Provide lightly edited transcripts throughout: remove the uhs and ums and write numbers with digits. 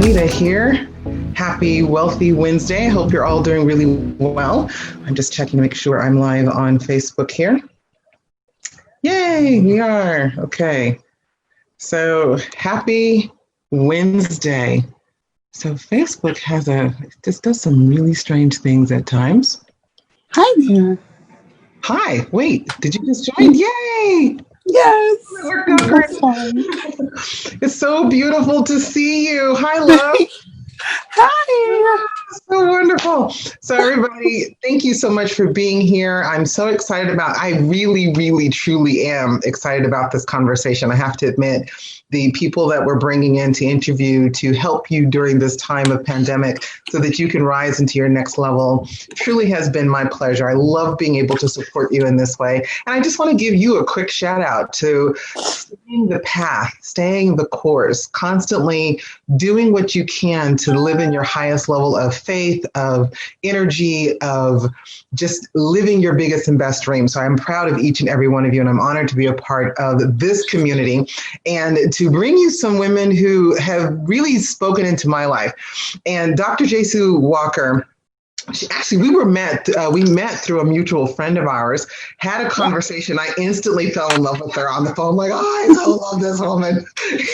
Anita here. Happy Wealthy Wednesday. I hope you're all doing really well. I'm just checking to make sure I'm live on Facebook here. Yay, we are. Okay. So happy Wednesday. So Facebook just does some really strange things at times. Hi there. Hi, wait, did you just join? Yay! Yes. It worked out great. It's so beautiful to see you. Hi, love. Hi. So wonderful. So everybody, thank you so much for being here. I'm so excited I really, truly am excited about this conversation. I have to admit, the people that we're bringing in to interview to help you during this time of pandemic so that you can rise into your next level truly has been my pleasure. I love being able to support you in this way. And I just want to give you a quick shout out to staying the path, staying the course, constantly doing what you can to live in your highest level of faith, of energy, of just living your biggest and best dream. So I'm proud of each and every one of you, and I'm honored to be a part of this community and to bring you some women who have really spoken into my life. And Dr. Jesue Walker, we met through a mutual friend of ours, had a conversation. I instantly fell in love with her on the phone, like, oh, I so love this woman.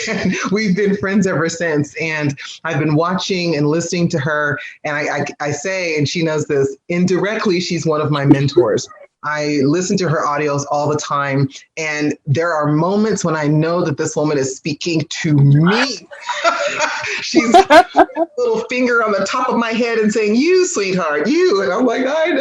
And we've been friends ever since. And I've been watching and listening to her. And I say, and she knows this, indirectly, she's one of my mentors. I listen to her audios all the time, and there are moments when I know that this woman is speaking to me. She's putting a little finger on the top of my head and saying, you, sweetheart, you. And I'm like, I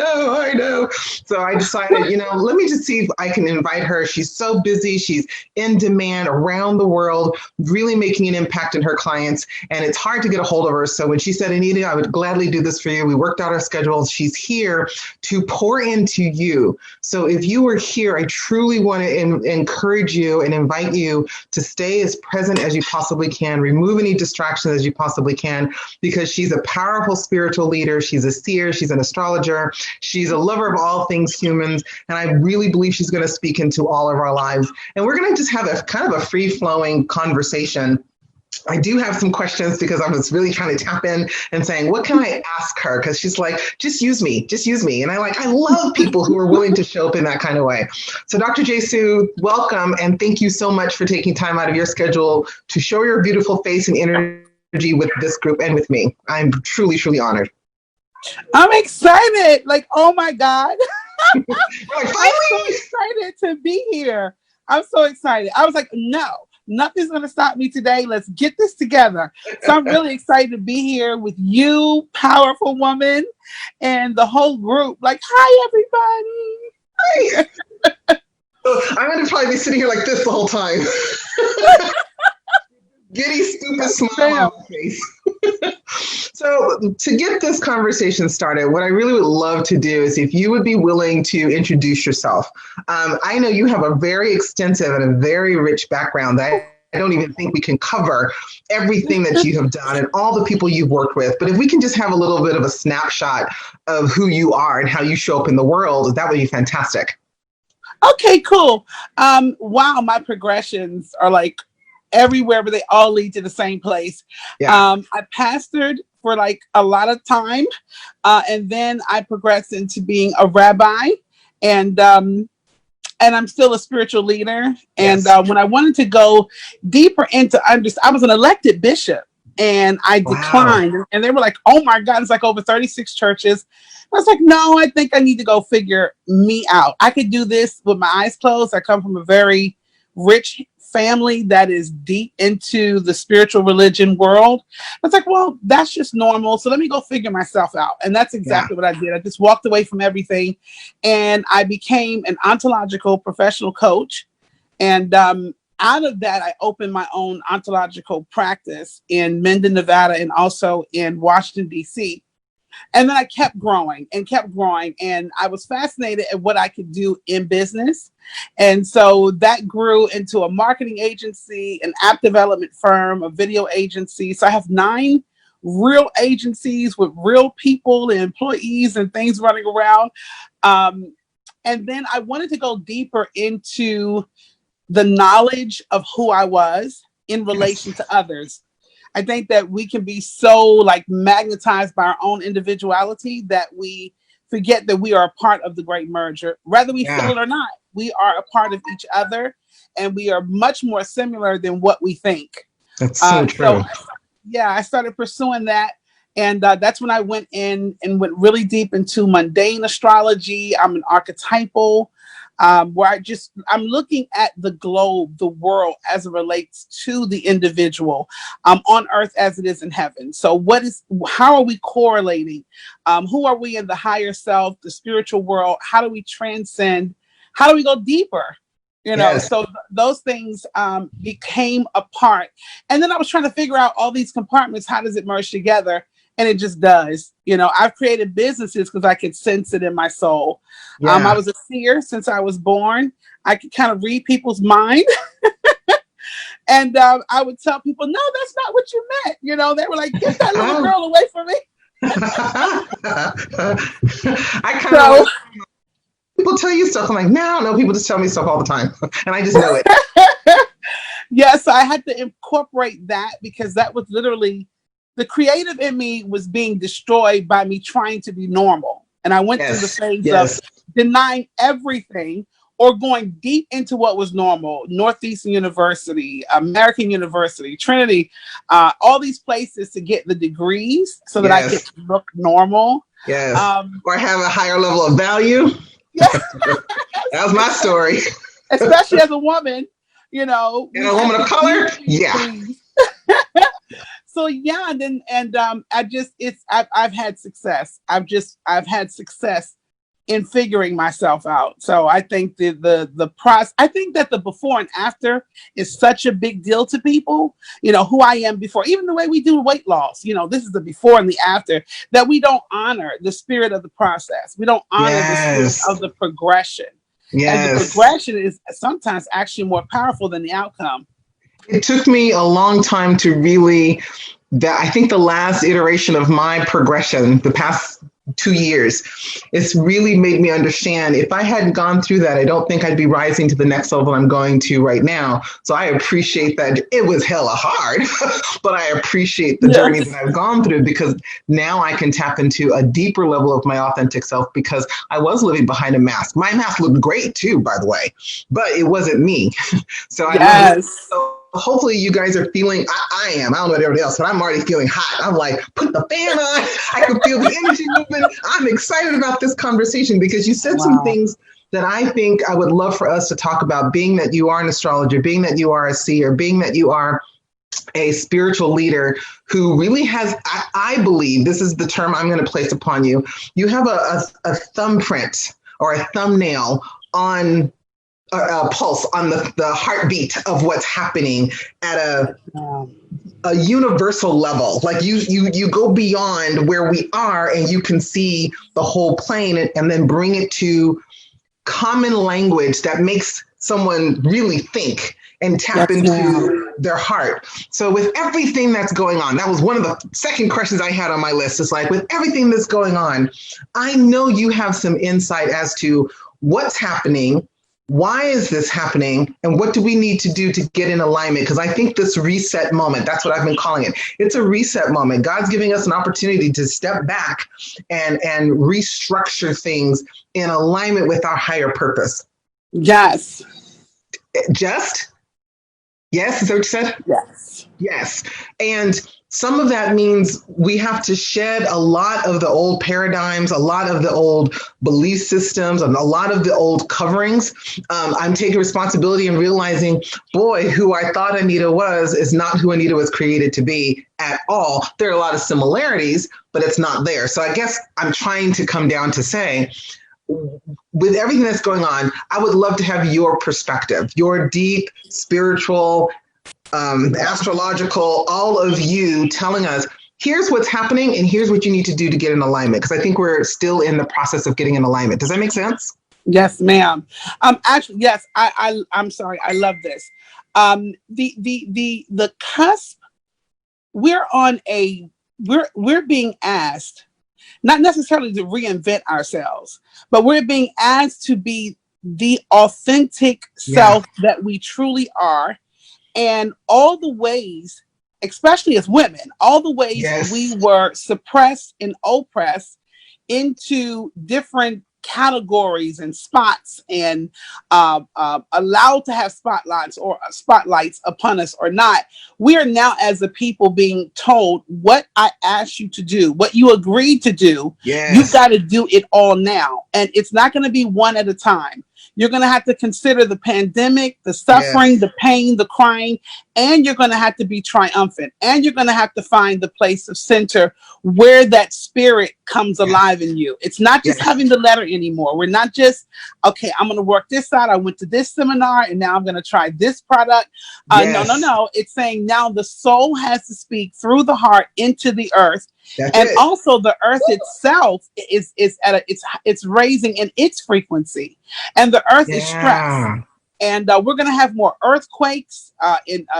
know. So I decided, let me just see if I can invite her. She's so busy. She's in demand around the world, really making an impact in her clients. And it's hard to get a hold of her. So when she said, Anita, I would gladly do this for you, we worked out our schedules. She's here to pour into you. So if you were here, I truly want to encourage you and invite you to stay as present as you possibly can, remove any distractions as you possibly can, because she's a powerful spiritual leader. She's a seer. She's an astrologer. She's a lover of all things humans. And I really believe she's going to speak into all of our lives. And we're going to just have a kind of a free-flowing conversation. I do have some questions because I was really trying to tap in and saying, what can I ask her? Because she's like, just use me. And I love people who are willing to show up in that kind of way. So Dr. Jesue, welcome. And thank you so much for taking time out of your schedule to show your beautiful face and energy with this group and with me. I'm truly, truly honored. I'm excited. Like, oh my God. Like, I'm so excited to be here. I'm so excited. I was like, no. Nothing's going to stop me today. Let's get this together. So I'm really excited to be here with you, powerful woman, and the whole group. Like, hi, everybody. Hi. I'm going to probably be sitting here like this the whole time. Giddy, stupid smile on my face. So to get this conversation started, what I really would love to do is if you would be willing to introduce yourself. I know you have a very extensive and a very rich background that I don't even think we can cover everything that you have done and all the people you've worked with. But if we can just have a little bit of a snapshot of who you are and how you show up in the world, that would be fantastic. Okay, cool. Wow, my progressions are like everywhere, but they all lead to the same place. Yeah. I pastored for like a lot of time, and then I progressed into being a rabbi, and I'm still a spiritual leader. And Yes. When I wanted to go deeper into I was an elected bishop, and I declined. And they were like, "Oh my God, it's like over 36 churches." I was like, "No, I think I need to go figure me out. I could do this with my eyes closed." I come from a very rich family that is deep into the spiritual religion world. I was like, well, that's just normal. So let me go figure myself out. And that's exactly what I did. I just walked away from everything, and I became an ontological professional coach. And out of that, I opened my own ontological practice in Mendon, Nevada, and also in Washington, D.C. And then I kept growing. And I was fascinated at what I could do in business. And so that grew into a marketing agency, an app development firm, a video agency. So I have 9 real agencies with real people and employees and things running around. And then I wanted to go deeper into the knowledge of who I was in relation to others. I think that we can be so like magnetized by our own individuality that we forget that we are a part of the great merger. Whether we feel Yeah, it or not, we are a part of each other, and we are much more similar than what we think. that's so So true. yeah, I started pursuing that. And that's when I went in and went really deep into mundane astrology. I'm an archetypal, where I'm looking at the globe, the world as it relates to the individual, on earth as it is in heaven. So how are we correlating? Who are we in the higher self, the spiritual world? How do we transcend? How do we go deeper? Yes. So those things became a part. And then I was trying to figure out all these compartments. How does it merge together? And it just does. I've created businesses because I could sense it in my soul. I Yeah. was a seer since I was born. I could kind of read people's mind. And I would tell people, no, that's not what you meant. They were like, get that little girl away from me. I kind of So, like people tell you stuff. I'm like, no, people just tell me stuff all the time. And I just know it. yes, I had to incorporate that because that was literally the creative in me was being destroyed by me trying to be normal. And I went through the phase of denying everything or going deep into what was normal. Northeastern University, American University, Trinity, all these places to get the degrees so that I could look normal. Yes. Or have a higher level of value. Yeah. That was my story. Especially as a woman, And a woman of color. Yeah. So yeah, I've had success. I've had success in figuring myself out. So I think the process, I think that the before and after is such a big deal to people, who I am before, even the way we do weight loss, this is the before and the after, that we don't honor the spirit of the process. We don't honor the spirit of the progression. And the progression is sometimes actually more powerful than the outcome. It took me a long time to really, I think the last iteration of my progression, the past 2 years, it's really made me understand if I hadn't gone through that, I don't think I'd be rising to the next level I'm going to right now. So I appreciate that. It was hella hard, but I appreciate the journey that I've gone through because now I can tap into a deeper level of my authentic self because I was living behind a mask. My mask looked great too, by the way, but it wasn't me. So hopefully you guys are feeling, I am, I don't know about everybody else, but I'm already feeling hot. I'm like, put the fan on. I can feel the energy moving. I'm excited about this conversation because you said some things that I think I would love for us to talk about, being that you are an astrologer, being that you are a seer, being that you are a spiritual leader who really has, I believe, this is the term I'm going to place upon you. You have a thumbprint or a thumbnail on pulse on the heartbeat of what's happening at a universal level. Like you go beyond where we are and you can see the whole plane and then bring it to common language that makes someone really think and tap into their heart. So with everything that's going on, that was one of the second questions I had on my list. It's like, with everything that's going on, I know you have some insight as to what's happening. Why is this happening? And what do we need to do to get in alignment? Because I think this reset moment, that's what I've been calling it. It's a reset moment. God's giving us an opportunity to step back and restructure things in alignment with our higher purpose. Yes. Yes, is that what you said? Yes. Yes. And some of that means we have to shed a lot of the old paradigms, a lot of the old belief systems, and a lot of the old coverings. I'm taking responsibility and realizing, boy, who I thought Anita was is not who Anita was created to be at all. There are a lot of similarities, but it's not there. So I guess I'm trying to come down to say, with everything that's going on, I would love to have your perspective, your deep spiritual, astrological, all of you telling us, here's what's happening and here's what you need to do to get in alignment. Because I think we're still in the process of getting in alignment. Does that make sense? Yes, ma'am. Actually, yes, I'm sorry. I love this. The cusp, we're being asked, not necessarily to reinvent ourselves, but we're being asked to be the authentic self that we truly are. And all the ways especially as women, all the ways we Yes. were suppressed and oppressed into different categories and spots, and allowed to have spotlights or spotlights upon us or not. We are now, as a people, being told what I asked you to do, what you agreed to do. You've Yes. got to do it all now, and it's not going to be one at a time. You're going to have to consider the pandemic, the suffering, Yes. the pain, the crying, and you're going to have to be triumphant. And you're going to have to find the place of center where that spirit comes Yes. alive in you. It's not just Yes. having the letter anymore. We're not just, okay, I'm going to work this out. I went to this seminar and now I'm going to try this product. No, no, Yes. no. It's saying now the soul has to speak through the heart into the earth. That's And it. also the earth itself is at it's raising in its frequency, and the earth is stressed. Yeah. And we're going to have more earthquakes.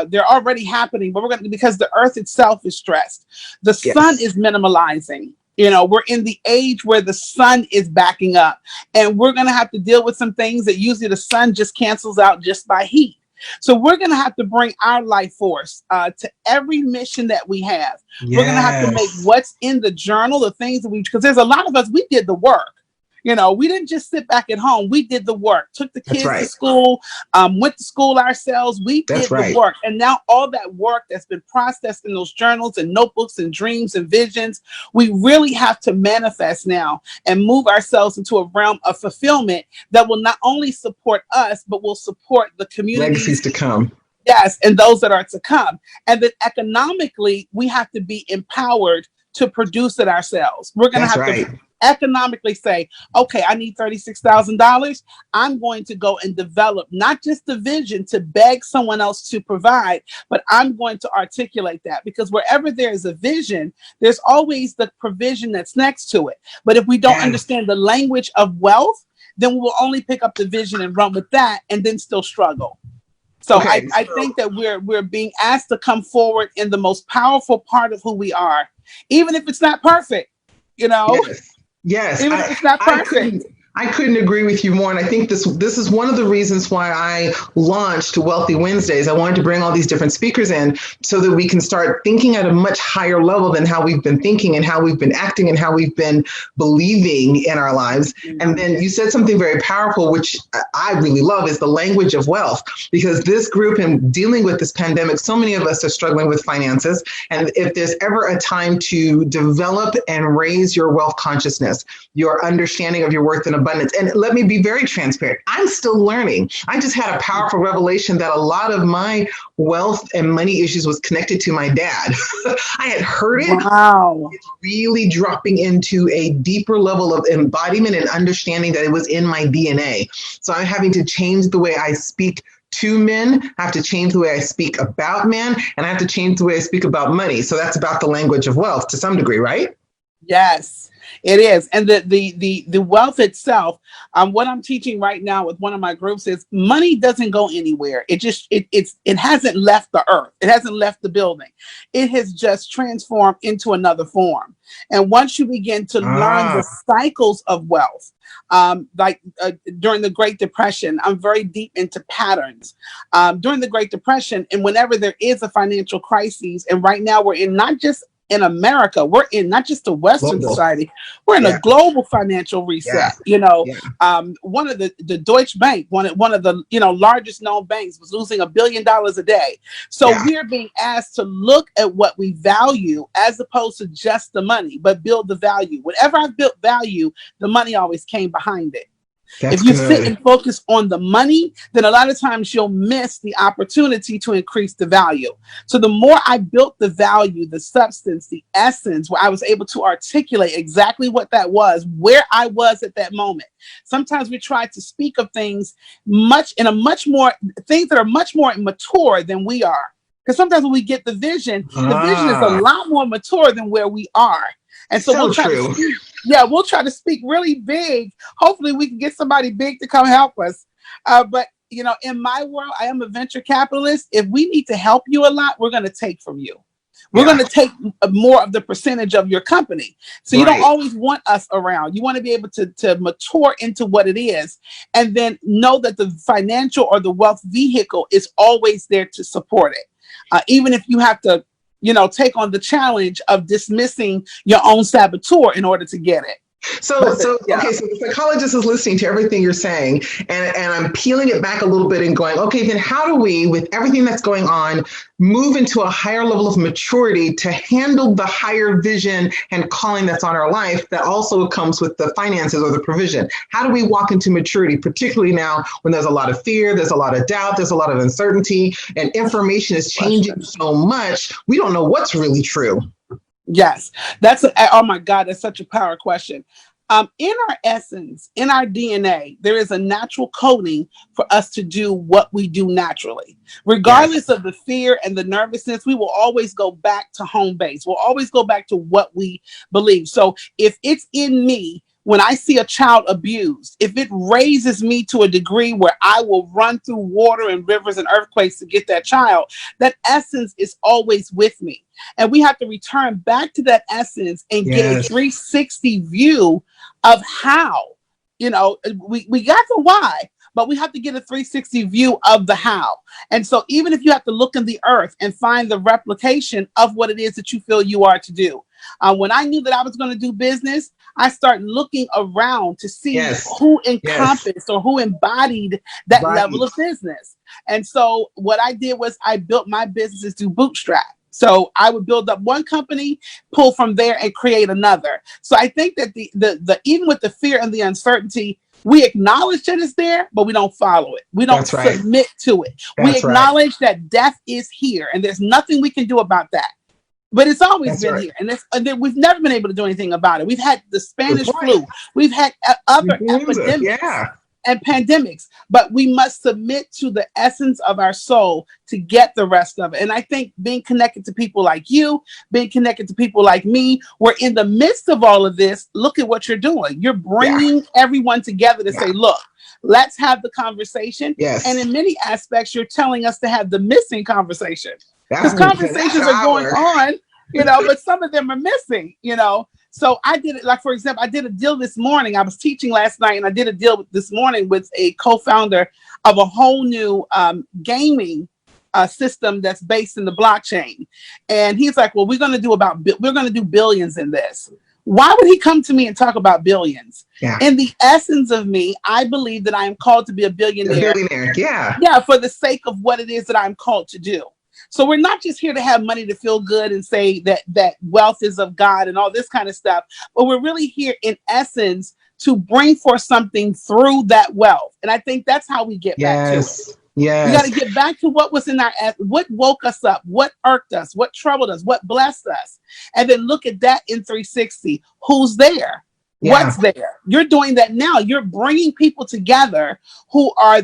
They're already happening, but we're going to, because the earth itself is stressed. The sun Yes. is minimalizing. We're in the age where the sun is backing up, and we're going to have to deal with some things that usually the sun just cancels out just by heat. So we're going to have to bring our life force to every mission that we have. We're going to have to make Yes. what's in the journal, the things that because there's a lot of us, we did the work. We didn't just sit back at home. We did the work, took the That's kids to right. school, went to school ourselves. We That's did the right. work. And now all that work that's been processed in those journals and notebooks and dreams and visions, we really have to manifest now and move ourselves into a realm of fulfillment that will not only support us, but will support the Legacies communities. to come. Yes, and those that are to come. And then economically, we have to be empowered to produce it ourselves. We're going to That's have to right. economically say, okay, I need $36,000. I'm going to go and develop not just the vision to beg someone else to provide, but I'm going to articulate that, because wherever there is a vision, there's always the provision that's next to it. But if we don't Yes. understand the language of wealth, then we will only pick up the vision and run with that and then still struggle. So Okay. I think that we're being asked to come forward in the most powerful part of who we are, even if it's not perfect, Yes. Yes. even if it's not I perfect. couldn't agree with you more. And I think this is one of the reasons why I launched Wealthy Wednesdays. I wanted to bring all these different speakers in so that we can start thinking at a much higher level than how we've been thinking and how we've been acting and how we've been believing in our lives. And then you said something very powerful, which I really love, is the language of wealth. Because this group, and dealing with this pandemic, so many of us are struggling with finances. And if there's ever a time to develop and raise your wealth consciousness, your understanding of your worth and abundance. And let me be very transparent. I'm still learning. I just had a powerful revelation that a lot of my wealth and money issues was connected to my dad. I had heard it. Wow. It's really dropping into a deeper level of embodiment and understanding that it was in my DNA. So I'm having to change the way I speak to men, I have to change the way I speak about men, and I have to change the way I speak about money. So that's about the language of wealth to some degree, right? Yes, it is. And the wealth itself, what I'm teaching right now with one of my groups is money doesn't go anywhere. It hasn't left the earth. It hasn't left the building. It has just transformed into another form. And once you begin to learn the cycles of wealth, during the Great Depression, I'm very deep into patterns. During the Great Depression, and whenever there is a financial crisis, and right now we're in not just in America, we're in not just a Western Global. society, we're in a global financial reset. One of the Deutsche Bank, one of the largest known banks, was losing $1 billion a day. So we're being asked to look at what we value as opposed to just the money, but build the value. Whenever I've built value, the money always came behind it. That's if you good. sit and focus on the money, then a lot of times you'll miss the opportunity to increase the value. So the more I built the value, the substance, the essence, where I was able to articulate exactly what that was, where I was at that moment. Sometimes we try to speak of things things that are much more mature than we are. Because sometimes when we get the vision is a lot more mature than where we are. And so we'll try to speak. Yeah, we'll try to speak really big. Hopefully we can get somebody big to come help us. But in my world, I am a venture capitalist. If we need to help you a lot, we're going to take from you. We're going to take more of the percentage of your company. So you don't always want us around. You want to be able to mature into what it is, and then know that the financial or the wealth vehicle is always there to support it. Even if you have to take on the challenge of dismissing your own saboteur in order to get it. Okay, so the psychologist is listening to everything you're saying, and I'm peeling it back a little bit and going, okay, then how do we, with everything that's going on, move into a higher level of maturity to handle the higher vision and calling that's on our life that also comes with the finances or the provision? How do we walk into maturity, particularly now when there's a lot of fear, there's a lot of doubt, there's a lot of uncertainty, and information is changing so much, we don't know what's really true. Yes, oh my God, that's such a power question. In our essence, in our DNA, there is a natural coding for us to do what we do naturally. Regardless of the fear and the nervousness, we will always go back to home base. We'll always go back to what we believe. So if it's in me, when I see a child abused, if it raises me to a degree where I will run through water and rivers and earthquakes to get that child, that essence is always with me. And we have to return back to that essence and get a 360 view of how, we got the why, but we have to get a 360 view of the how. And so even if you have to look in the earth and find the replication of what it is that you feel you are to do. When I knew that I was going to do business, I started looking around to see who encompassed or who embodied that level of business. And so what I did was I built my businesses through bootstrap. So I would build up one company, pull from there and create another. So I think that the even with the fear and the uncertainty, we acknowledge that it's there, but we don't follow it. We don't submit to it. We acknowledge that death is here and there's nothing we can do about that. But it's always been here, and we've never been able to do anything about it. We've had the Spanish flu, we've had other epidemics and pandemics, but we must submit to the essence of our soul to get the rest of it. And I think being connected to people like you, being connected to people like me, we're in the midst of all of this. Look at what you're doing. You're bringing everyone together to say, look, let's have the conversation. And in many aspects, you're telling us to have the missing conversation. Because conversations are going on, but some of them are missing, So I did it, like, for example, I did a deal this morning. I was teaching last night and I did a deal this morning with a co-founder of a whole new gaming system that's based in the blockchain. And he's like, well, we're going to do billions in this. Why would he come to me and talk about billions? In the essence of me, I believe that I am called to be a billionaire. For the sake of what it is that I'm called to do. So we're not just here to have money to feel good and say that wealth is of God and all this kind of stuff, but we're really here in essence to bring forth something through that wealth. And I think that's how we get back to it. We got to get back to what was in what woke us up, what irked us, what troubled us, what blessed us. And then look at that in 360. Who's there? What's there? You're doing that now. You're bringing people together who are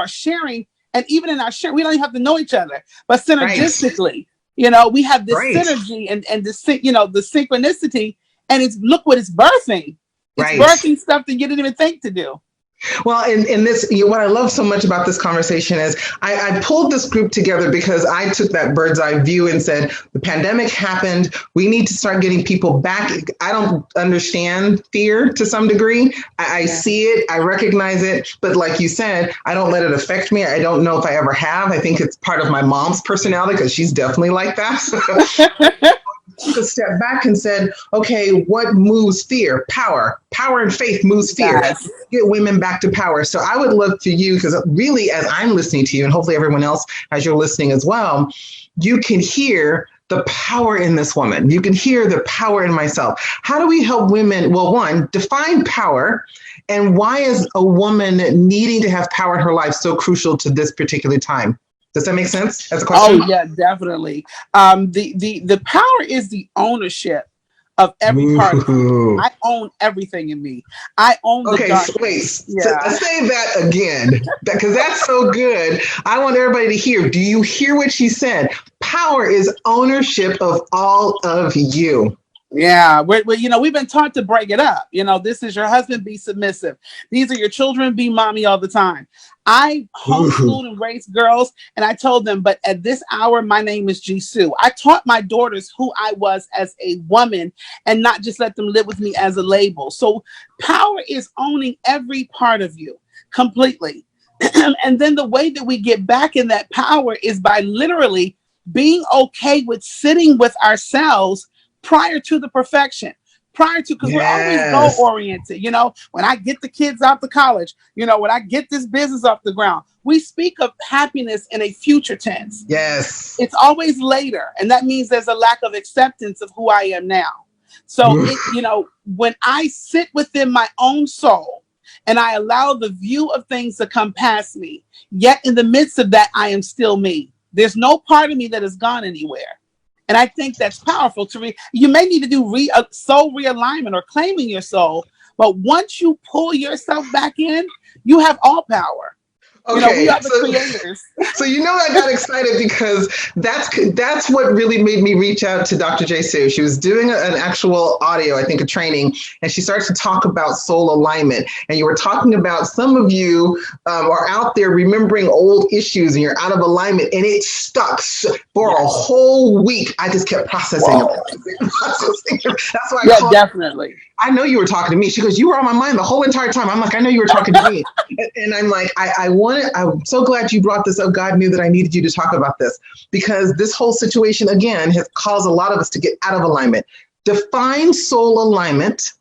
sharing. And even in our share, we don't even have to know each other, but synergistically, we have this synergy and this, the synchronicity, and look what it's birthing. It's birthing stuff that you didn't even think to do. Well, in this, what I love so much about this conversation is I pulled this group together because I took that bird's eye view and said, the pandemic happened. We need to start getting people back. I don't understand fear to some degree. I see it. I recognize it. But like you said, I don't let it affect me. I don't know if I ever have. I think it's part of my mom's personality because she's definitely like that. Took a step back and said, okay, what moves fear? Power and faith moves fear. Get women back to power. So I would love to you, because really, as I'm listening to you, and hopefully everyone else, as you're listening as well, you can hear the power in this woman. You can hear the power in myself. How do we help women? Well, one, define power. And why is a woman needing to have power in her life so crucial to this particular time? Does that make sense as a question? Oh, yeah, definitely. The power is the ownership of every part of me. I own everything in me. I own the darkness. Okay, wait. Say that again, because that's so good. I want everybody to hear. Do you hear what she said? Power is ownership of all of you. Yeah, we've been taught to break it up. This is your husband, be submissive. These are your children, be mommy all the time. I homeschooled and raised girls, and I told them, but at this hour, my name is Jesue. I taught my daughters who I was as a woman and not just let them live with me as a label. So power is owning every part of you completely. And then the way that we get back in that power is by literally being okay with sitting with ourselves prior to the perfection. Prior to, because we're always goal oriented, you know, when I get the kids out to college, you know, when I get this business off the ground, we speak of happiness in a future tense. Yes. It's always later. And that means there's a lack of acceptance of who I am now. So, you know, when I sit within my own soul and I allow the view of things to come past me, yet in the midst of that, I am still me. There's no part of me that has gone anywhere. And I think that's powerful you may need to do soul realignment or claiming your soul. But once you pull yourself back in, you have all power. Okay, you know, we are the creators. So I got excited because that's what really made me reach out to Dr. Jesue. She was doing an actual audio, I think, a training, and she starts to talk about soul alignment. And you were talking about some of you are out there remembering old issues, and you're out of alignment, and it stuck for a whole week. I just kept processing it. That's why I called. Definitely. I know you were talking to me. She goes, you were on my mind the whole entire time. I'm like, I know you were talking to me. And I'm like, I'm so glad you brought this up. God knew that I needed you to talk about this, because this whole situation, again, has caused a lot of us to get out of alignment. Define soul alignment.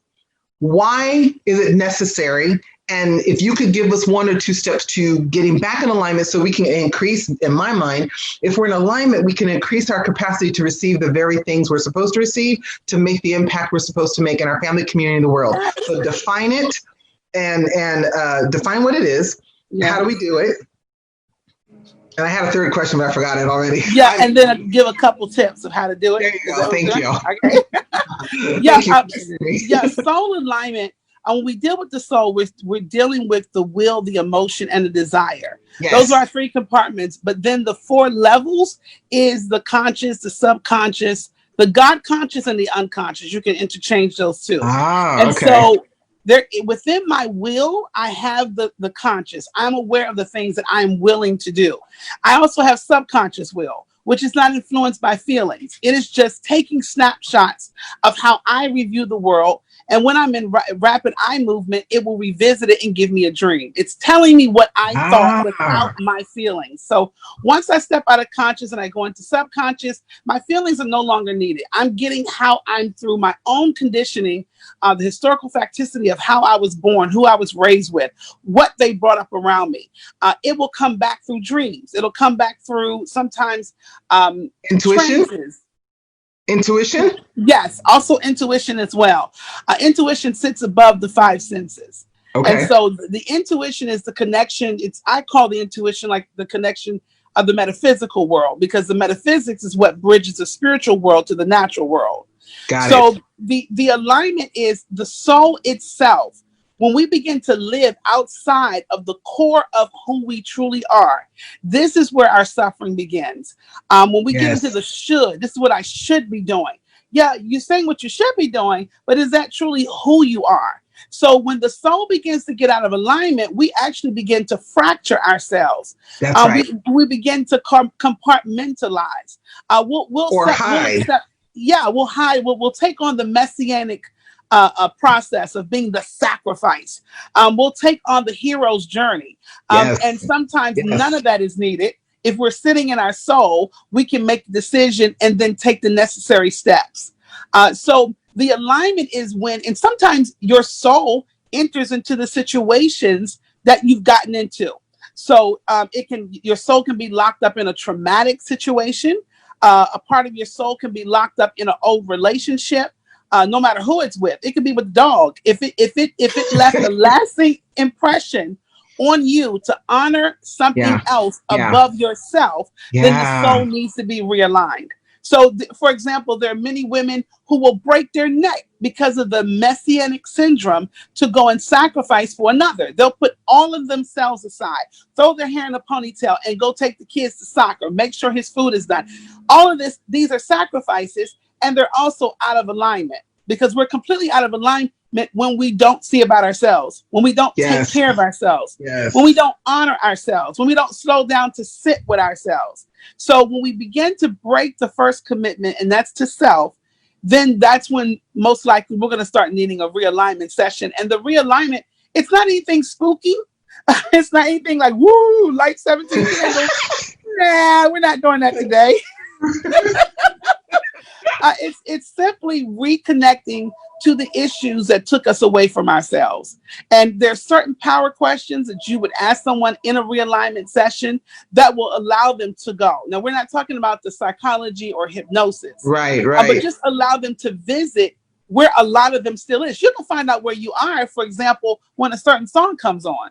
Why is it necessary? And if you could give us 1 or 2 steps to getting back in alignment so we can increase, in my mind, if we're in alignment, we can increase our capacity to receive the very things we're supposed to receive, to make the impact we're supposed to make in our family, community, and the world. So define it and define what it is. How do we do it? And I had a third question, but I forgot it already. Yeah, and then I'll give a couple tips of how to do it. There you go. Thank you. Okay. Soul alignment. When we deal with the soul, we're dealing with the will, the emotion, and the desire. Yes. Those are our 3 compartments. But then the 4 levels is the conscious, the subconscious, the God conscious, and the unconscious. You can interchange those 2. So there, within my will, I have the conscious. I'm aware of the things that I'm willing to do. I also have subconscious will, which is not influenced by feelings. It is just taking snapshots of how I review the world. And when I'm in rapid eye movement, it will revisit it and give me a dream. It's telling me what I thought without my feelings. So once I step out of conscious and I go into subconscious, my feelings are no longer needed. I'm getting how I'm through my own conditioning, the historical facticity of how I was born, who I was raised with, what they brought up around me. It will come back through dreams. It'll come back through sometimes intuition. Trances. Intuition? Yes, also intuition as well. Intuition sits above the 5 senses. Okay. And so the intuition is the connection. I call the intuition like the connection of the metaphysical world, because the metaphysics is what bridges the spiritual world to the natural world. Got it. The alignment is the soul itself. When we begin to live outside of the core of who we truly are, this is where our suffering begins. When we get into the should, this is what I should be doing. Yeah, you're saying what you should be doing, but is that truly who you are? So when the soul begins to get out of alignment, we actually begin to fracture ourselves. That's right. We begin to compartmentalize. We'll hide. We'll hide. We'll take on the messianic a process of being the sacrifice. We'll take on the hero's journey. And sometimes none of that is needed. If we're sitting in our soul, we can make the decision and then take the necessary steps. So the alignment is when, and sometimes your soul enters into the situations that you've gotten into. So your soul can be locked up in a traumatic situation. A part of your soul can be locked up in an old relationship. No matter who it's with, it could be with dog. If it left a lasting impression on you to honor something else above yourself, then the soul needs to be realigned. So, for example, there are many women who will break their neck because of the messianic syndrome to go and sacrifice for another. They'll put all of themselves aside, throw their hair in a ponytail, and go take the kids to soccer, make sure his food is done. All of these are sacrifices. And they're also out of alignment, because we're completely out of alignment when we don't see about ourselves, when we don't take care of ourselves, when we don't honor ourselves, when we don't slow down to sit with ourselves. So when we begin to break the first commitment, and that's to self, then that's when most likely we're going to start needing a realignment session. And the realignment, it's not anything spooky. It's not anything like, woo, light 17 candles. Nah, we're not doing that today. It's simply reconnecting to the issues that took us away from ourselves. And there's certain power questions that you would ask someone in a realignment session that will allow them to go. Now, we're not talking about the psychology or hypnosis, Right, but right. just allow them to visit where a lot of them still is. You can find out where you are, for example, when a certain song comes on.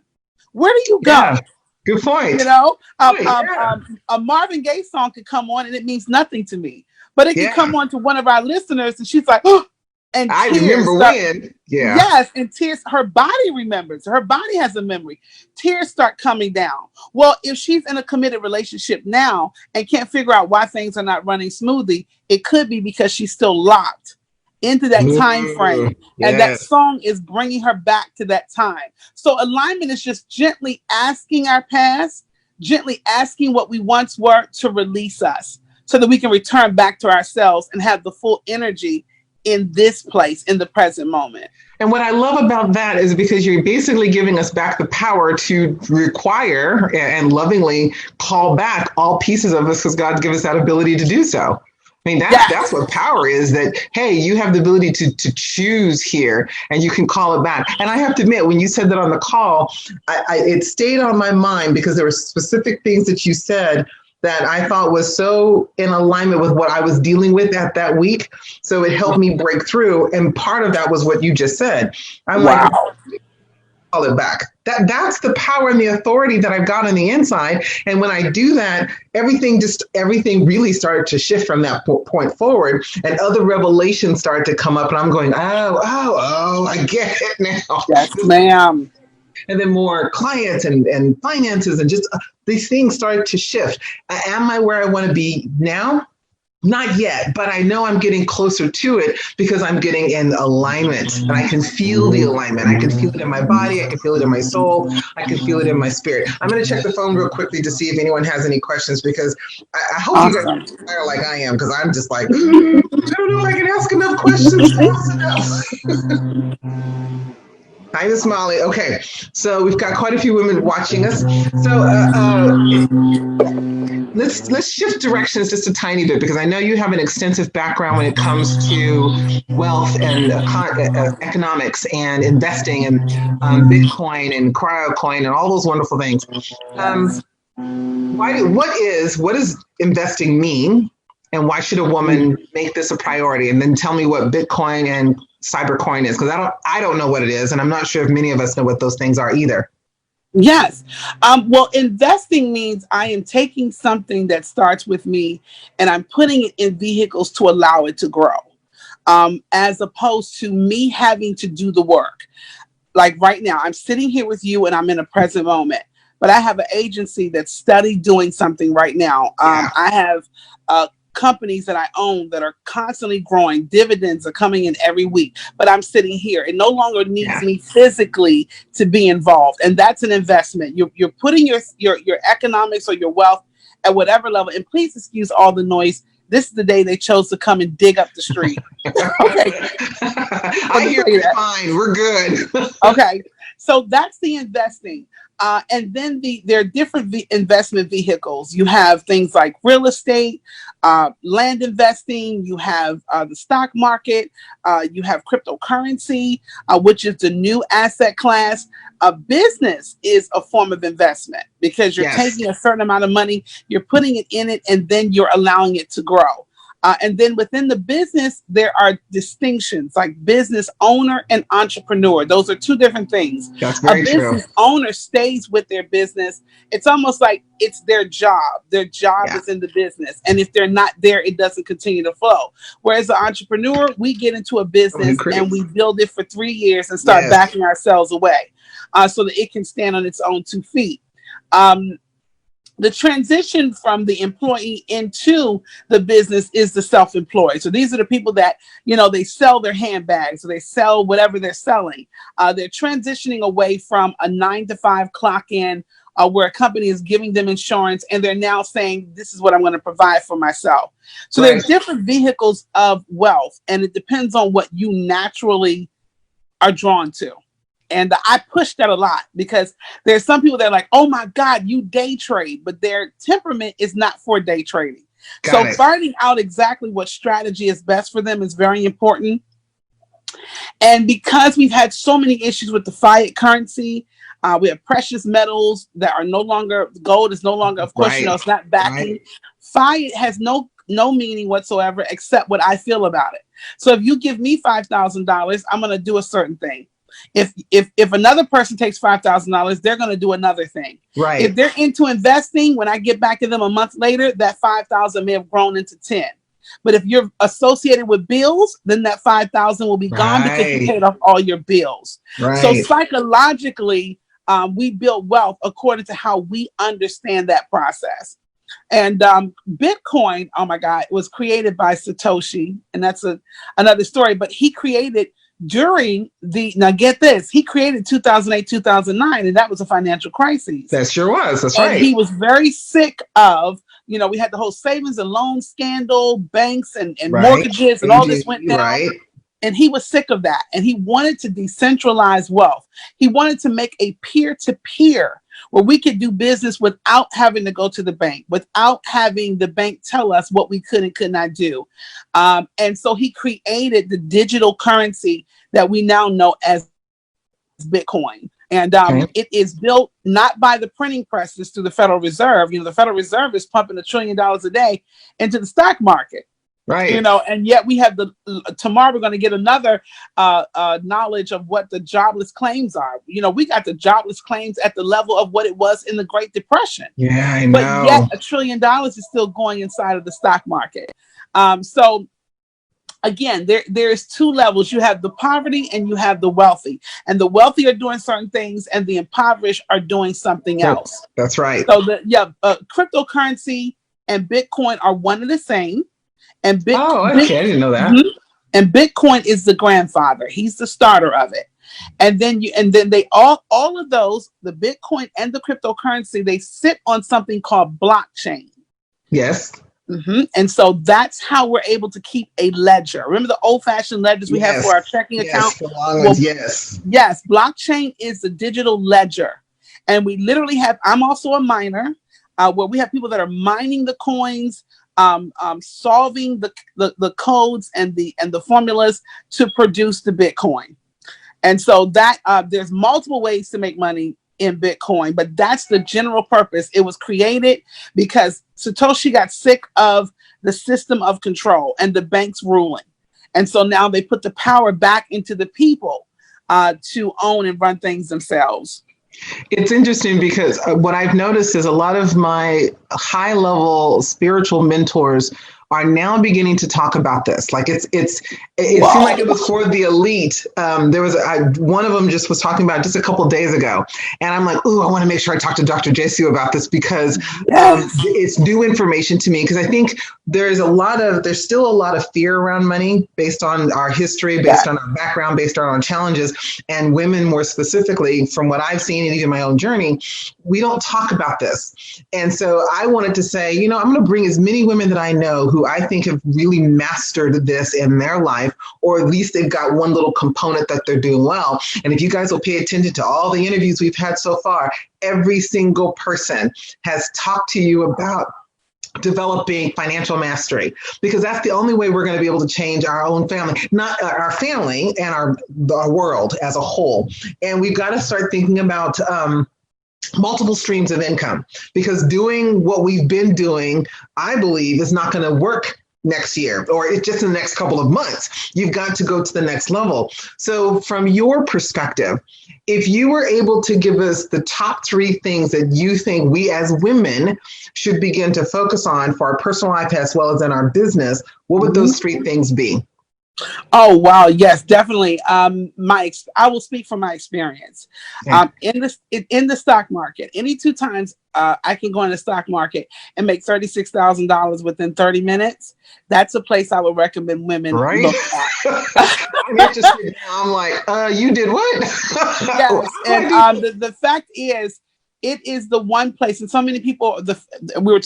Where do you go? Yeah. Good point. You know, Yeah. a Marvin Gaye song could come on and it means nothing to me, but it could Yeah. come on to one of our listeners and she's like, oh, and I tears remember start. when. Yeah. Yes, and tears. Her body remembers. Her body has a memory. Tears start coming down. Well, if she's in a committed relationship now and can't figure out why things are not running smoothly, it could be because she's still locked into that time Ooh, frame, and that yes. song is bringing her back to that time. So alignment is just gently asking our past, gently asking what we once were to release us so that we can return back to ourselves and have the full energy in this place in the present moment. And what I love about that is because you're basically giving us back the power to require and lovingly call back all pieces of us because God's given us that ability to do so. I mean, that's Yes. what power is, that, hey, you have the ability to choose here and you can call it back. And I have to admit, when you said that on the call, it stayed on my mind because there were specific things that you said that I thought was so in alignment with what I was dealing with at that week. So it helped me break through. And part of that was what you just said. I'm like, Wow. call it back. That's the power and the authority that I've got on the inside. And when I do that, everything really started to shift from that point forward, and other revelations started to come up. And I'm going, oh, I get it now. Yes, ma'am. And then more clients and finances and just these things started to shift. Am I where I want to be now? Not yet, but I know I'm getting closer to it because I'm getting in alignment and I can feel the alignment. I can feel it in my body. I can feel it in my soul. I can feel it in my spirit. I'm going to check the phone real quickly to see if anyone has any questions because I hope you guys Awesome. are like I am, because I'm just like, I don't know if I can ask enough questions fast enough. Hi, Miss Molly. Okay, so we've got quite a few women watching us. So let's shift directions just a tiny bit because I know you have an extensive background when it comes to wealth and economics and investing and Bitcoin and cryocoin and all those wonderful things. What does investing mean, and why should a woman make this a priority? And then tell me what Bitcoin and cybercoin is, because I don't know what it is, and I'm not sure if many of us know what those things are either. Yes. Well, investing means I am taking something that starts with me and I'm putting it in vehicles to allow it to grow, as opposed to me having to do the work. Like right now, I'm sitting here with you and I'm in a present moment, but I have an agency that's study doing something right now. I have companies that I own that are constantly growing. Dividends are coming in every week, but I'm sitting here. It no longer needs me physically to be involved. And that's an investment. You're putting your economics or your wealth at whatever level. And please excuse all the noise. This is the day they chose to come and dig up the street. Okay. I hear it fine. We're good. Okay. So that's the investing. And then there are different investment vehicles. You have things like real estate, land investing. You have the stock market. You have cryptocurrency, which is the new asset class. A business is a form of investment because you're taking a certain amount of money, you're putting it in it, and then you're allowing it to grow. And then within the business, there are distinctions like business owner and entrepreneur. Those are two different things. That's very true. A business owner stays with their business. It's almost like it's their job. Their job is in the business. And if they're not there, it doesn't continue to flow. Whereas the entrepreneur, we get into a business and we build it for 3 years and start backing ourselves away so that it can stand on its own 2 feet. The transition from the employee into the business is the self-employed. So these are the people that, they sell their handbags or they sell whatever they're selling. They're transitioning away from a 9-to-5 clock in where a company is giving them insurance and they're now saying, this is what I'm going to provide for myself. So there are different vehicles of wealth, and it depends on what you naturally are drawn to. And I push that a lot because there's some people that are like, oh my God, you day trade, but their temperament is not for day trading. Got So it. finding out exactly what strategy is best for them is very important. And because we've had so many issues with the fiat currency, we have precious metals that are no longer, gold is no longer, of course, Right. it's not backing. Right. Fiat has no meaning whatsoever except what I feel about it. So if you give me $5,000, I'm going to do a certain thing. If another person takes $5,000, they're going to do another thing. Right. If they're into investing, when I get back to them a month later, that 5,000 may have grown into 10. But if you're associated with bills, then that 5,000 will be gone because you paid off all your bills. Right. So psychologically, we build wealth according to how we understand that process. And Bitcoin, oh my God, was created by Satoshi, and that's another story. But he created during now get this, he created 2008, 2009, and that was a financial crisis. That sure was. That's and right. He was very sick of, we had the whole savings and loan scandal, banks and Right. mortgages, and all this went down. Right. And he was sick of that. And he wanted to decentralize wealth. He wanted to make a peer-to-peer where we could do business without having to go to the bank, without having the bank tell us what we could and could not do. And so he created the digital currency that we now know as Bitcoin. And it is built not by the printing presses through the Federal Reserve. The Federal Reserve is pumping $1 trillion a day into the stock market. Right. And yet we have tomorrow we're going to get another knowledge of what the jobless claims are. We got the jobless claims at the level of what it was in the Great Depression. Yeah, I know. But yet $1 trillion is still going inside of the stock market. So again, there's two levels. You have the poverty and you have the wealthy. And the wealthy are doing certain things and the impoverished are doing something else. That's right. So cryptocurrency and Bitcoin are one and the same. And okay, I didn't know that. Mm-hmm. And Bitcoin is the grandfather. He's the starter of it. And then they all of those, the Bitcoin and the cryptocurrency, they sit on something called blockchain. Yes. Mm-hmm. And so that's how we're able to keep a ledger. Remember the old-fashioned ledgers we have for our checking account? Yes. Yes. Blockchain is the digital ledger. And we literally I'm also a miner, where we have people that are mining the coins, solving the codes and the formulas to produce the Bitcoin. And so that there's multiple ways to make money in Bitcoin, but that's the general purpose. It was created because Satoshi got sick of the system of control and the banks ruling. And so now they put the power back into the people to own and run things themselves. It's interesting because what I've noticed is a lot of my high level spiritual mentors are now beginning to talk about this. Like it seemed like it was for the elite. There was one of them just was talking about it just a couple of days ago, and I'm like, ooh, I want to make sure I talk to Dr. Jesue about this because it's new information to me. Because I think there's still a lot of fear around money based on our history, based on our background, based on our challenges, and women more specifically, from what I've seen and even my own journey, we don't talk about this. And so I wanted to say, I'm going to bring as many women that I know who I think have really mastered this in their life, or at least they've got one little component that they're doing well. And if you guys will pay attention to all the interviews we've had so far, every single person has talked to you about developing financial mastery, because that's the only way we're going to be able to change our own family, not our family and our world as a whole. And we've got to start thinking about multiple streams of income, because doing what we've been doing, I believe, is not going to work next year, or it's just in the next couple of months. You've got to go to the next level. So from your perspective, if you were able to give us the top 3 things that you think we as women should begin to focus on for our personal life as well as in our business, what would those 3 things be? Oh, wow. Yes, definitely. I will speak from my experience. In the stock market, any 2 times I can go in the stock market and make $36,000 within 30 minutes. That's a place I would recommend women look at. I'm interested now. I'm like, you did what? Yes. And the fact is, it is the one place, and so many people,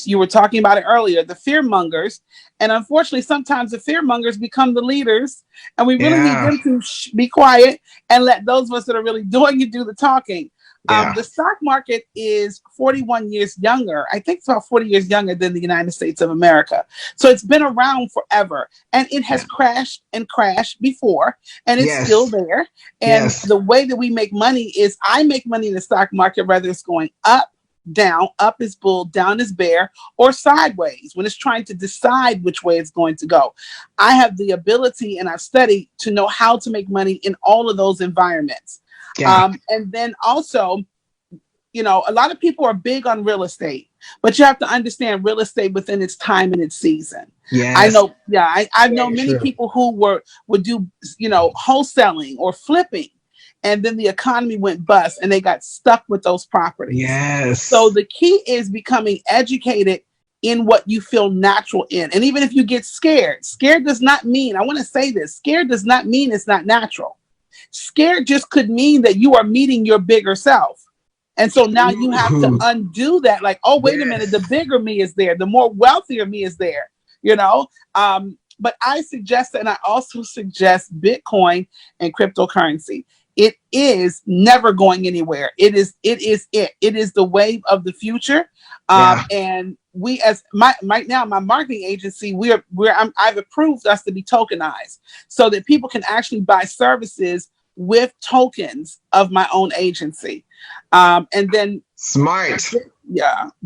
you were talking about it earlier, the fear mongers, and unfortunately, sometimes the fear mongers become the leaders, and we really need them to be quiet and let those of us that are really doing it do the talking. The stock market is 41 years younger. I think it's about 40 years younger than the United States of America. So it's been around forever, and it has crashed and crashed before, and it's still there. And the way that we make money is I make money in the stock market, whether it's going up, down, up is bull, down is bear, or sideways when it's trying to decide which way it's going to go. I have the ability, and I've studied to know how to make money in all of those environments. And then also, you know, a lot of people are big on real estate, but you have to understand real estate within its time and its season. I know, I know many people who would do, you know, wholesaling or flipping, and then the economy went bust and they got stuck with those properties. So the key is becoming educated in what you feel natural in. And even if you get scared does not mean, I want to say this, scared does not mean it's not natural. Scared just could mean that you are meeting your bigger self. And so now you have to undo that. Like, oh, wait a minute, the bigger me is there. The more wealthier me is there, you know? But I suggest, and I also suggest Bitcoin and cryptocurrency. It is never going anywhere. It is the wave of the future. And we, as right now, my marketing agency, I've approved us to be tokenized so that people can actually buy services with tokens of my own agency. And then smart.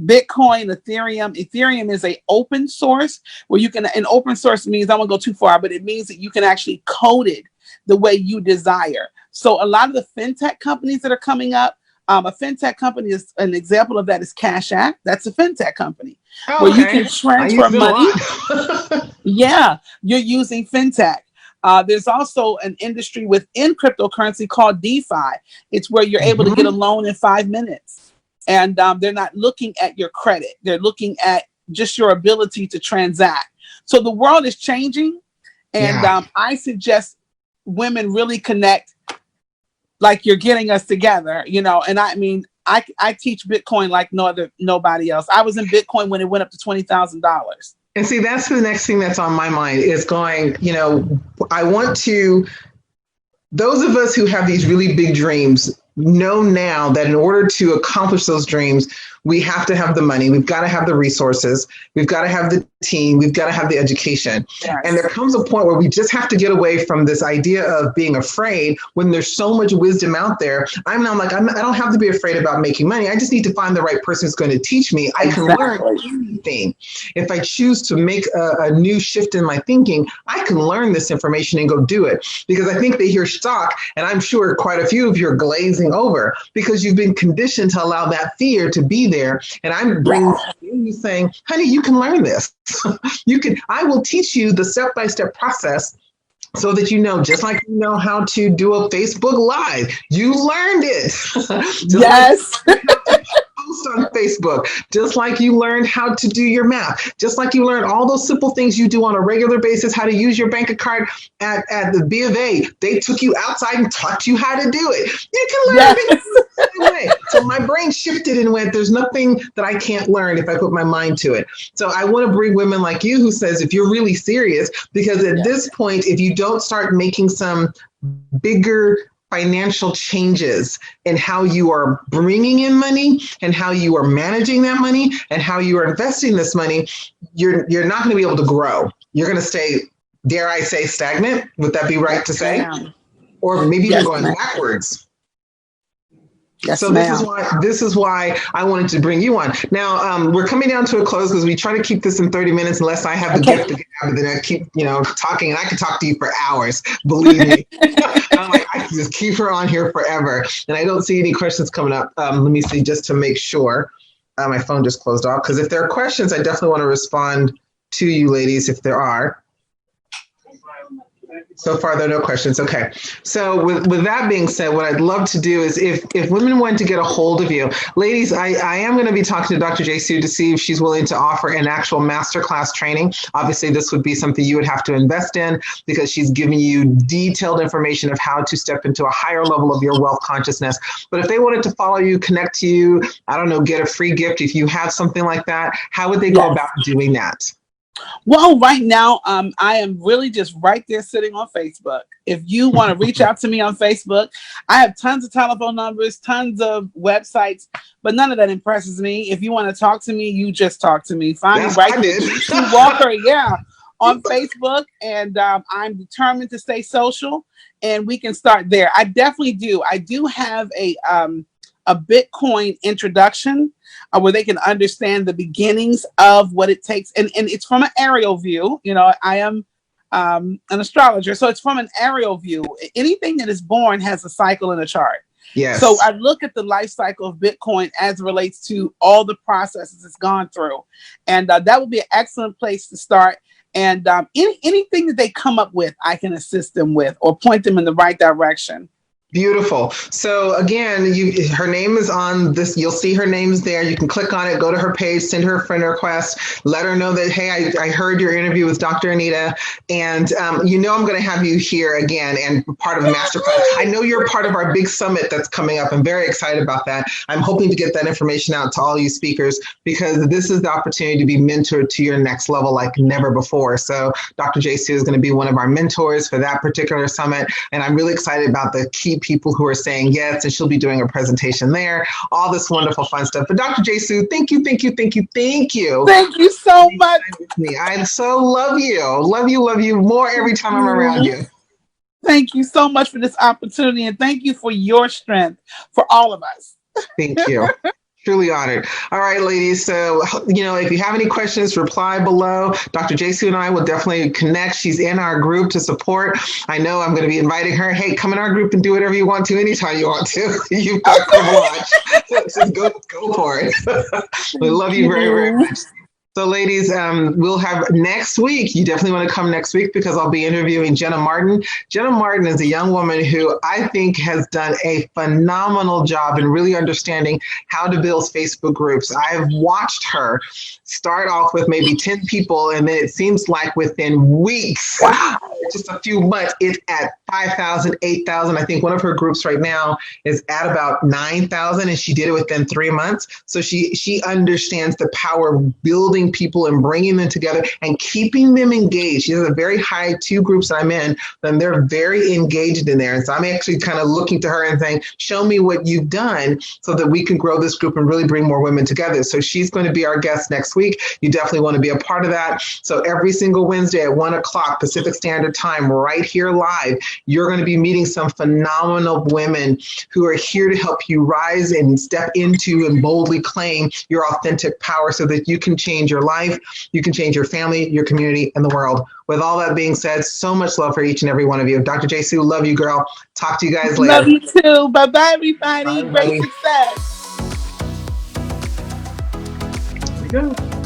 Bitcoin, Ethereum is a open source where you can, and open source means, I won't go too far, but it means that you can actually code it the way you desire. So a lot of the fintech companies that are coming up, a fintech company is an example of that is Cash App. That's a fintech company where you can transfer money. You're using fintech. There's also an industry within cryptocurrency called DeFi. It's where you're able to get a loan in 5 minutes. And they're not looking at your credit. They're looking at just your ability to transact. So the world is changing. And I suggest women really connect like you're getting us together, you know. And I mean, I teach Bitcoin like nobody else. I was in Bitcoin when it went up to $20,000. And see, that's the next thing that's on my mind is going, you know, I want to, those of us who have these really big dreams know now that in order to accomplish those dreams, we have to have the money. We've got to have the resources. We've got to have the team. We've got to have the education. And there comes a point where we just have to get away from this idea of being afraid when there's so much wisdom out there. I'm like, I don't have to be afraid about making money. I just need to find the right person who's going to teach me. I can learn anything. If I choose to make a new shift in my thinking, I can learn this information and go do it. Because I think they hear stock, and I'm sure quite a few of you are glazing over because you've been conditioned to allow that fear to be there. And I'm bringing you saying, honey, you can learn this. I will teach you the step-by-step process so that you know, just like you know how to do a Facebook Live, you learned it. Post on Facebook, just like you learned how to do your math, just like you learned all those simple things you do on a regular basis, how to use your bank card at the B of A. They took you outside and taught you how to do it. You can learn it the same way. So my brain shifted and went, there's nothing that I can't learn if I put my mind to it. So I want to bring women like you who says, if you're really serious, because at this point, if you don't start making some bigger financial changes in how you are bringing in money and how you are managing that money and how you are investing this money, you're not going to be able to grow. You're going to stay, dare I say, stagnant. Would that be right to say? Or maybe you're going backwards. So this is why I wanted to bring you on. Now, we're coming down to a close because we try to keep this in 30 minutes unless I have the gift to get out of it. I keep, talking, and I could talk to you for hours, believe me. I'm like, I can just keep her on here forever. And I don't see any questions coming up. Let me see, just to make sure. My phone just closed off. Because if there are questions, I definitely want to respond to you ladies if there are. So far, there are no questions. Okay. So with that being said, what I'd love to do is if women want to get a hold of you, ladies, I am going to be talking to Dr. Jesue to see if she's willing to offer an actual masterclass training. Obviously, this would be something you would have to invest in because she's giving you detailed information of how to step into a higher level of your wealth consciousness. But if they wanted to follow you, connect to you, I don't know, get a free gift, if you have something like that, how would they go about doing that? Well, right now, I am really just right there sitting on Facebook. If you want to reach out to me on Facebook, I have tons of telephone numbers, tons of websites, but none of that impresses me. If you want to talk to me, you just talk to me. Find me right there, Jesue Walker, on Facebook, and I'm determined to stay social, and we can start there. I definitely do. I do have a Bitcoin introduction where they can understand the beginnings of what it takes. And it's from an aerial view. I am an astrologer, so it's from an aerial view. Anything that is born has a cycle and a chart. Yes. So I look at the life cycle of Bitcoin as it relates to all the processes it's gone through. And that would be an excellent place to start. And anything that they come up with, I can assist them with or point them in the right direction. Beautiful. So again, her name is on this. You'll see her name's there. You can click on it, go to her page, send her a friend request, let her know that, hey, I heard your interview with Dr. Anita, and I'm going to have you here again and part of the masterclass. I know you're part of our big summit that's coming up. I'm very excited about that. I'm hoping to get that information out to all you speakers because this is the opportunity to be mentored to your next level like never before. So Dr. Jesue is going to be one of our mentors for that particular summit, and I'm really excited about the key people who are saying yes, and she'll be doing a presentation there, all this wonderful fun stuff. But Dr. Jesue, thank you. Thank you so much. I so love you more every time I'm around you. Thank you so much for this opportunity, and thank you for your strength for all of us. Thank you. Truly honored. All right, ladies. So, if you have any questions, reply below. Dr. Jesue and I will definitely connect. She's in our group to support. I know I'm going to be inviting her. Hey, come in our group and do whatever you want to anytime you want to. You've got to watch. Just go for it. We love you very, very much. So ladies, we'll have next week. You definitely want to come next week because I'll be interviewing Jenna Martin. Jenna Martin is a young woman who I think has done a phenomenal job in really understanding how to build Facebook groups. I've watched her start off with maybe 10 people, and then it seems like within weeks, just a few months, it's at 5,000, 8,000. I think one of her groups right now is at about 9,000, and she did it within 3 months. So she understands the power of building people and bringing them together and keeping them engaged. She has a very high 2 groups that I'm in, and they're very engaged in there. And so I'm actually kind of looking to her and saying, show me what you've done so that we can grow this group and really bring more women together. So she's going to be our guest next week. You definitely want to be a part of that. So every single Wednesday at 1 o'clock Pacific Standard Time, right here live, you're going to be meeting some phenomenal women who are here to help you rise and step into and boldly claim your authentic power so that you can change your life, you can change your family, your community, and the world. With all that being said, so much love for each and every one of you. Dr. Jesue, love you, girl. Talk to you guys later. Love you too. Bye-bye, everybody. Great success. There we go.